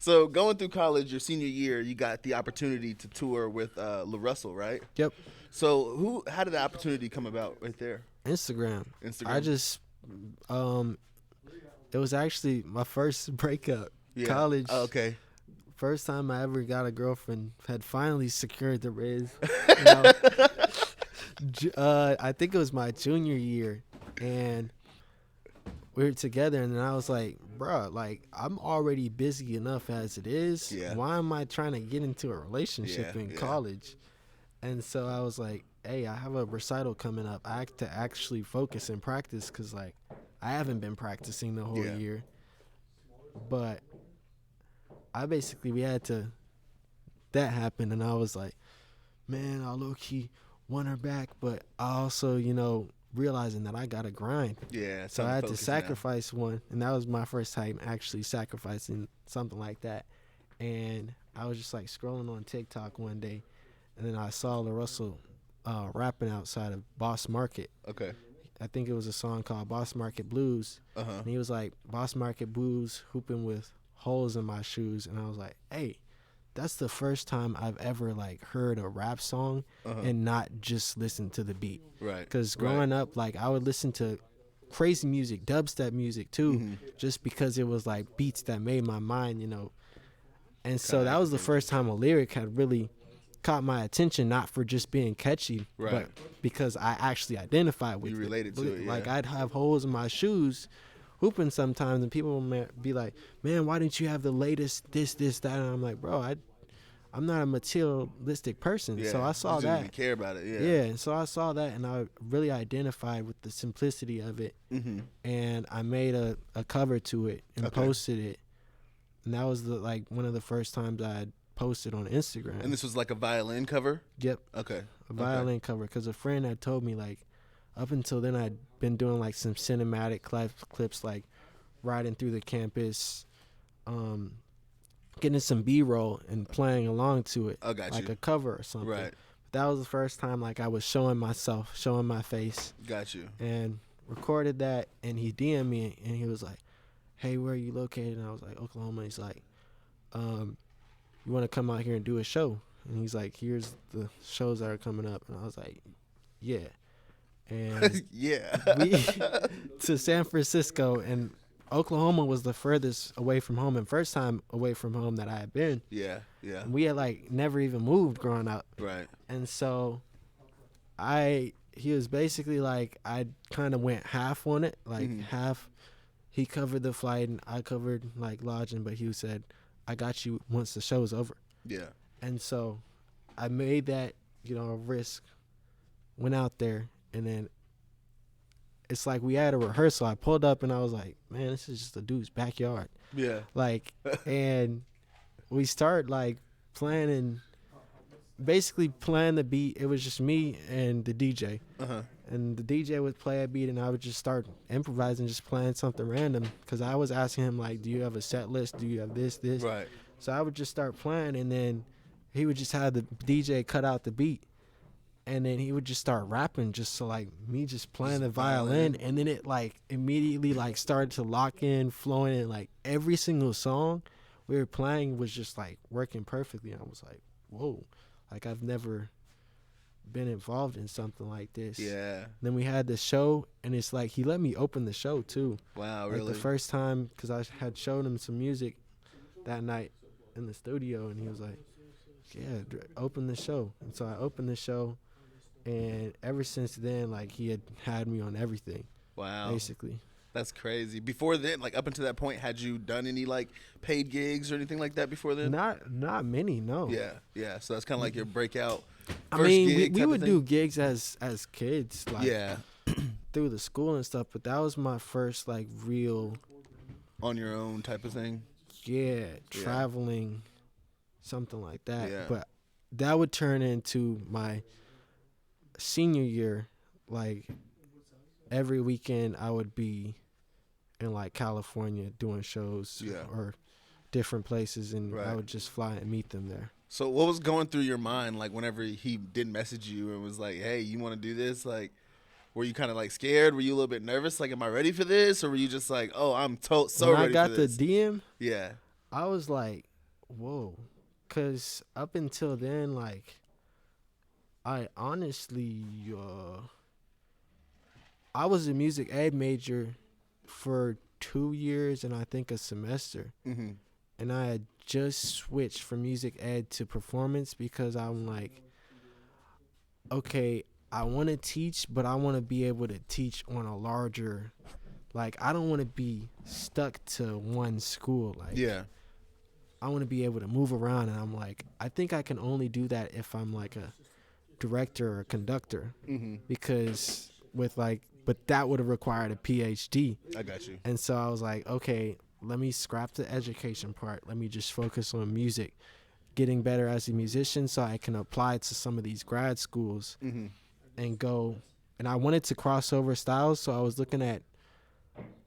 So going through college, your senior year, you got the opportunity to tour with LaRussel, right? Yep. So how did the opportunity come about right there? Instagram. I Instagram. just um it was actually my first breakup. Yeah. College. Oh, okay. First time I ever got a girlfriend. Had finally secured the Riz. You know, I think it was my junior year, and we were together, and then I was like, bruh, like, I'm already busy enough as it is. Yeah. Why am I trying to get into a relationship Yeah, in yeah. college? And so I was like, hey, I have a recital coming up. I have to actually focus and practice because, like, I haven't been practicing the whole Yeah. year. But we had to, that happened, and I was like, man, I low-key want her back, but I also, realizing that I got to grind. Yeah. So I had to sacrifice one, and that was my first time actually sacrificing something like that. And I was just like scrolling on TikTok one day, and then I saw LaRussel rapping outside of Boss Market. Okay. I think it was a song called Boss Market Blues. And he was like, Boss Market Blues, hooping with holes in my shoes. And I was like, hey, that's the first time I've ever like heard a rap song and not just listen to the beat. Right. Because growing up, like I would listen to crazy music, dubstep music too, just because it was like beats that made my mind, And so that was the first time a lyric had really caught my attention, not for just being catchy, but because I actually identified with it. You related to it, yeah. Like I'd have holes in my shoes hooping sometimes, and people would be like, man, why didn't you have the latest this, that? And I'm like, bro, I'm not a materialistic person. Yeah. So I saw you that. Didn't care about it. Yeah. Yeah, and so I saw that, and I really identified with the simplicity of it. And I made a cover to it and posted it. And that was one of the first times I had posted on Instagram. And this was like a violin cover? Yep. Okay. A violin cover, because a friend had told me, like, up until then I'd been doing like some cinematic clips, like riding through the campus, getting some B-roll and playing along to it, like a cover or something. Right. But that was the first time like I was showing myself, showing my face. Got you. And recorded that, and he DM'd me, and he was like, hey, where are you located? And I was like, Oklahoma. He's like, you want to come out here and do a show? And he's like, here's the shows that are coming up. And I was like, yeah. And yeah. we to San Francisco, and Oklahoma was the furthest away from home and first time away from home that I had been. Yeah, yeah. And we had like never even moved growing up. Right. And so he was basically like, I kind of went half on it, like half. He covered the flight and I covered like lodging, but he said, I got you once the show's over. Yeah. And so I made that, a risk, went out there, and then it's like we had a rehearsal. I pulled up and I was like, man, this is just a dude's backyard. Yeah. Like, and we start like planning, basically playing the beat. It was just me and the DJ. And the DJ would play a beat and I would just start improvising, just playing something random. Because I was asking him, like, do you have a set list? Do you have this? Right. So I would just start playing, and then he would just have the DJ cut out the beat. And then he would just start rapping, just so like me just playing the violin, and then it like immediately like started to lock in, flowing, and like every single song we were playing was just like working perfectly. And I was like, whoa, like I've never been involved in something like this. Yeah. Then we had the show, and it's like he let me open the show too. Wow, like really? The first time, because I had showed him some music that night in the studio, and he was like, yeah, open the show. And so I opened the show. And ever since then, like, he had me on everything. Wow. Basically. That's crazy. Before then, like, up until that point, had you done any, like, paid gigs or anything like that before then? Not many, no. Yeah, yeah. So that's kind of like your breakout I first mean, gig we would thing? do gigs as kids, like, yeah, through the school and stuff, but that was my first, like, real... on your own type of thing? Yeah, traveling, something like that. Yeah. But that would turn into my... senior year, like every weekend I would be in like California doing shows or different places, and I would just fly and meet them there. So what was going through your mind like whenever he did message you and was like, hey, you want to do this? Like, were you kind of like scared? Were you a little bit nervous? Like, am I ready for this? Or were you just like, oh, I'm so when ready for this? When I got the DM, yeah, I was like, Whoa. Cause up until then, like, I honestly, I was a music ed major for 2 years and I think a semester. Mm-hmm. And I had just switched from music ed to performance because I'm like, okay, I want to teach, but I want to be able to teach on a larger, like, I don't want to be stuck to one school. Like, Yeah. I want to be able to move around. And I'm like, I think I can only do that if I'm like a director or a conductor. Mm-hmm. Because with like, but that would have required a PhD. I got you. And so I was like, okay, let me scrap the education part. Let me just focus on music, getting better as a musician so I can apply to some of these grad schools Mm-hmm. and go. And I wanted to cross over styles, so I was looking at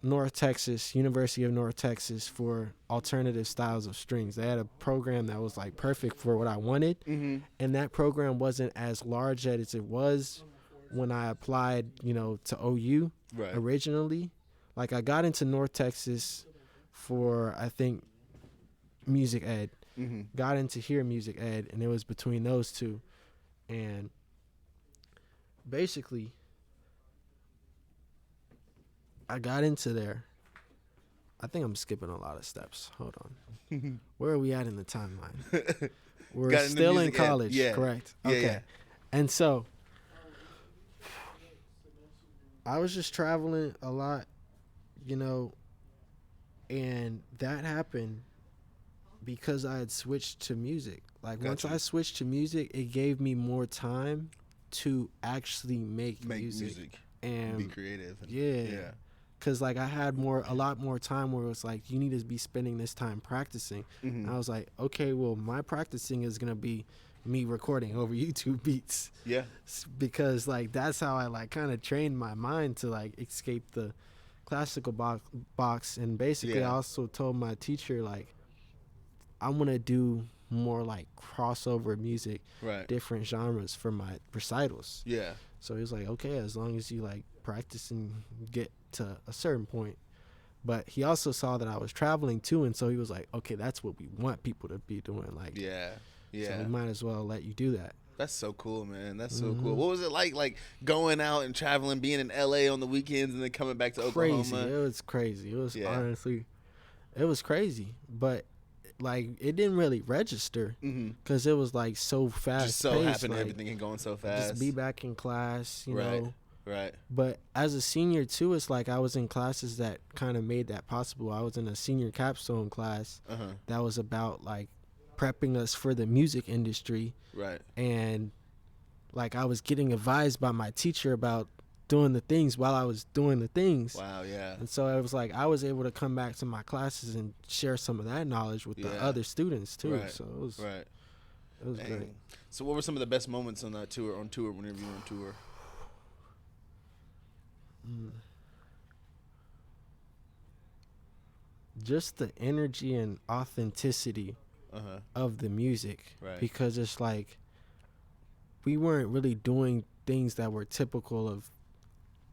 North Texas, University of North Texas, for alternative styles of strings. They had a program that was like perfect for what I wanted. Mm-hmm. And that program wasn't as large as it was when I applied, to OU Right. originally. Like, I got into North Texas for, I think, music ed. Mm-hmm. Got into here music ed, and it was between those two. And basically, I got into there. I think I'm skipping a lot of steps. Hold on. Where are we at in the timeline? We're Got into still in music ed. college, Yeah. correct? Yeah, Okay. yeah. And so I was just traveling a lot, and that happened because I had switched to music. Like, once Gotcha. I switched to music, it gave me more time to actually make music. and Be creative. yeah. Cause like I had a lot more time where it was like, you need to be spending this time practicing. Mm-hmm. And I was like, okay, well, my practicing is gonna be me recording over YouTube beats. Yeah. Because like that's how I like kind of trained my mind to like escape the classical box. And basically, Yeah. I also told my teacher, like, I'm gonna do more like crossover music, Right. different genres for my recitals. Yeah. So he was like, okay, as long as you like practice and get to a certain point. But he also saw that I was traveling too, and so he was like, okay, that's what we want people to be doing. Like, Yeah. Yeah. so we might as well let you do that. That's so cool, man. That's so cool. What was it like going out and traveling, being in LA on the weekends and then coming back to Crazy. Oklahoma? It was crazy. It was Yeah. honestly, it was crazy. But like, it didn't really register Mm-hmm. because it was like so fast. Just so paced, happened like, everything and going so fast. just be back in class, you Right. know. Right. But as a senior too, it's like I was in classes that kind of made that possible. I was in a senior capstone class Uh-huh. that was about like prepping us for the music industry, Right. and like I was getting advised by my teacher about doing the things while I was doing the things. Wow. Yeah. And so it was like I was able to come back to my classes and share some of that knowledge with the Yeah. other students too. Right. So it was Right. great. Dang. So what were some of the best moments on that tour? Whenever you were on tour. Just the energy and authenticity Uh-huh. of the music, Right. because it's like we weren't really doing things that were typical of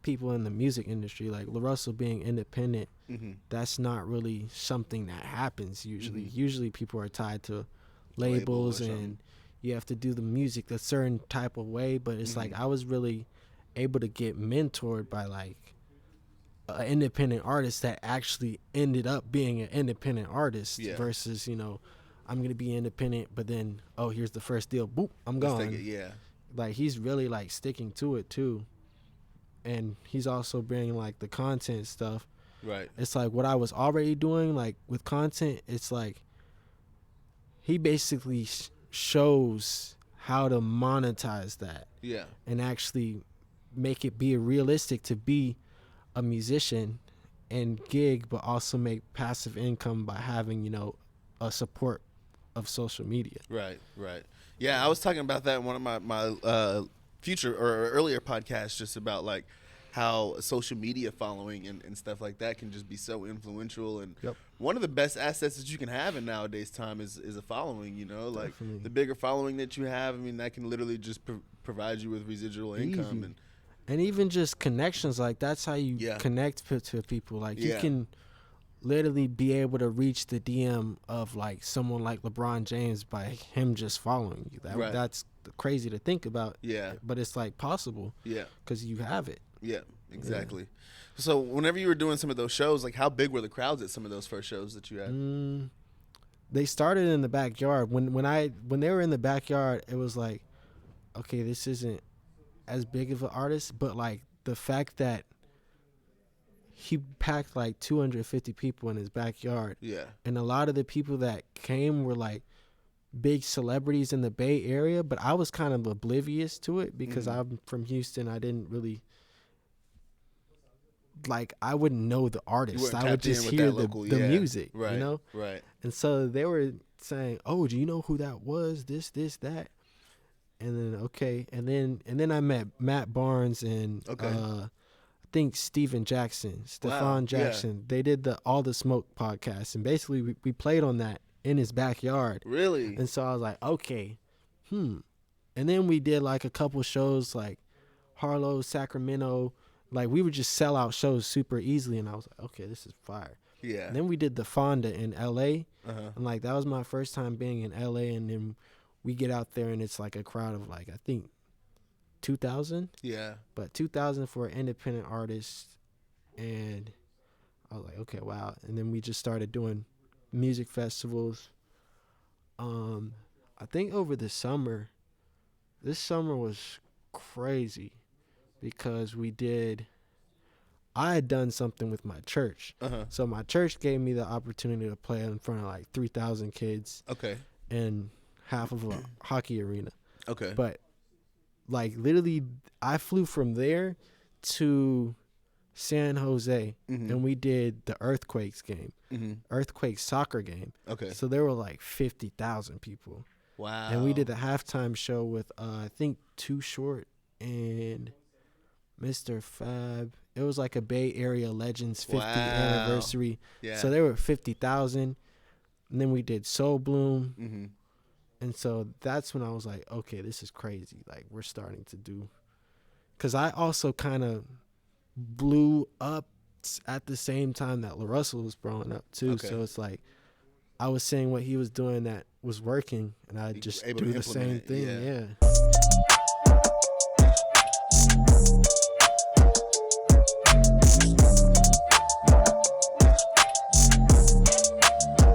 people in the music industry. Like LaRussel being independent, Mm-hmm. that's not really something that happens usually. Mhm. Usually people are tied to Label or labels something. and you have to do the music a certain type of way. But it's like Mhm. I was really able to get mentored by like an independent artist that actually ended up being an independent artist. Yeah. Versus, I'm going to be independent, but then, oh, here's the first deal. Boop, I'm Let's gone. take it. Yeah. Like, he's really like sticking to it too. And he's also bringing like the content stuff. Right. It's like what I was already doing, like with content, it's like he basically shows how to monetize that Yeah. and actually make it be realistic to be a musician and gig, but also make passive income by having, a support of social media. Right. Right. Yeah, I was talking about that in one of my future or earlier podcasts, just about like how social media following and stuff like that can just be so influential. And Yep. one of the best assets that you can have in nowadays time is a following, like Definitely. the bigger following that you have. I mean, that can literally just provide you with residual income. Easy. And even just connections, like that's how you Yeah. connect to people. Like you Yeah. can literally be able to reach the DM of like someone like LeBron James by him just following you. Right. That's crazy to think about. Yeah. But it's like possible. Yeah. Because you have it. Yeah, exactly. So whenever you were doing some of those shows, like how big were the crowds at some of those first shows that you had? They started in the backyard. When they were in the backyard, it was like, okay, this isn't as big of an artist, but like the fact that he packed like 250 people in his backyard. Yeah. And a lot of the people that came were like big celebrities in the Bay Area, but I was kind of oblivious to it because I'm from Houston. I didn't really like, I wouldn't know the artists. I would just hear the music, right, you know? Right. And so they were saying, "Oh, do you know who that was? This, that." And then and then I met Matt Barnes and I think Stephen Jackson, Stefan Jackson. Yeah. They did the All the Smoke podcast, and basically we played on that in his backyard. Really? And so I was like, okay, And then we did like a couple shows like Harlow, Sacramento. Like we would just sell out shows super easily, and I was like, okay, this is fire. Yeah. And then we did the Fonda in L.A. And like that was my first time being in L.A. And then we get out there and it's like a crowd of like I think 2,000. Yeah. But 2,000 for an independent artist, and I was like, okay, wow. And then we just started doing music festivals. I think over the summer, this summer was crazy because I had done something with my church. So my church gave me the opportunity to play in front of like 3,000 kids. Okay. In half of a hockey arena. Okay. But like literally I flew from there to San Jose and we did the Earthquakes game. Earthquakes soccer game. Okay. So there were like 50,000 people. Wow. And we did the halftime show with I think Too Short and Mr. Fab. It was like a Bay Area Legends 50th anniversary. Yeah. So there were 50,000. And then we did Soul Bloom. And so that's when I was like, okay, this is crazy. Like we're starting to do, because I also kind of blew up at the same time that LaRussel was blowing up too. Okay. So it's like I was saying what he was doing that was working, and I just do the same thing. Yeah.